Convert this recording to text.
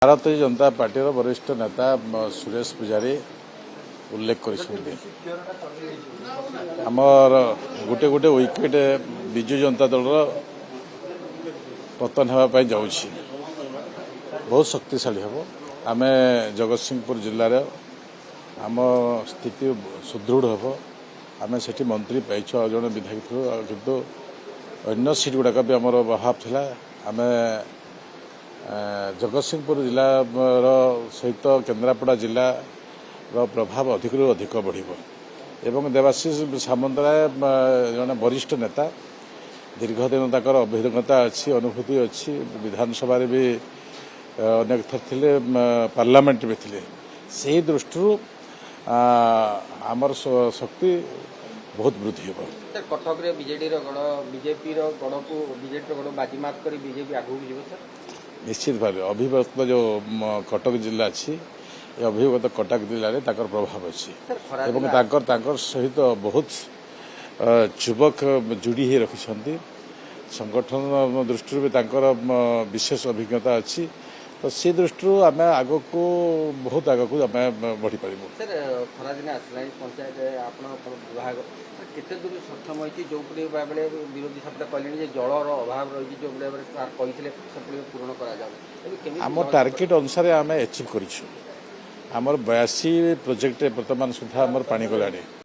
ଭାରତୀୟ ଜନତା ପାର୍ଟିର ବରିଷ୍ଠ ନେତା ସୁରେଶ ପୂଜାରୀ ଉଲ୍ଲେଖ କରିଛନ୍ତି ଆମର गोटे गोटे ୱିକେଟ୍ ବିଜୁ ଜନତା ଦଳର ପତନ ହେବା ପାଇଁ ଯାଉଛି ବହୁତ ଶକ୍ତିଶାଳୀ ହେବ। ଆମେ ଜଗତସିଂହପୁର ଜିଲ୍ଲାର ଆମ ସ୍ଥିତି ସୁଦୃଢ଼ ହେବ। ଆମେ ସେଠି ମନ୍ତ୍ରୀ ପାଇଛୁ ଆଉ ଜଣେ ବିଧାୟକ ଥିଲୁ କିନ୍ତୁ ଅନ୍ୟ ସିଟ୍ ଗୁଡ଼ାକ ବି ଆମର ଅଭାବ ଥିଲା। ଆମେ ଜଗତସିଂହପୁର ଜିଲ୍ଲାର ସହିତ କେନ୍ଦ୍ରାପଡ଼ା ଜିଲ୍ଲାର ପ୍ରଭାବ ଅଧିକରୁ ଅଧିକ ବଢ଼ିବ ଏବଂ ଦେବାଶିଷ ସାମନ୍ତରାୟ ଜଣେ ବରିଷ୍ଠ ନେତା ଦୀର୍ଘ ଦିନ ତାଙ୍କର ଅଭିଜ୍ଞତା ଅଛି ଅନୁଭୂତି ଅଛି ବିଧାନସଭାରେ ବି ଅନେକ ଥର ଥିଲେ ପାର୍ଲାମେଣ୍ଟ ବି ଥିଲେ ସେହି ଦୃଷ୍ଟିରୁ ଆମର ଶକ୍ତି बहुत वृद्धि हो कटक बीजेडी बीजेपी गढ़ को बीजेपी गढ़ बाजीमात कर बीजेपी आगे सर निश्चित भाव अभिव्यक्त जो कटक जिला अच्छी अभिव्यक्त कटक जिले में प्रभाव अच्छी सहित बहुत युवक जोड़ी ही रखिंट संगठन दृष्टि भी विशेष अभिज्ञता अच्छी तो सी दृष्टि आम आग को बहुत आग को आम बढ़ी पार सर खरादिन आसला पंचायत विभाग केते दूर सक्षम होती जो भाव विरोधी सपटे कहले जलर अभाव रही जो कहते पूरण कर आम टार्गेट अनुसार आम एचिव कर 82 प्रोजेक्ट वर्तमान सुधा आम पानी गलानी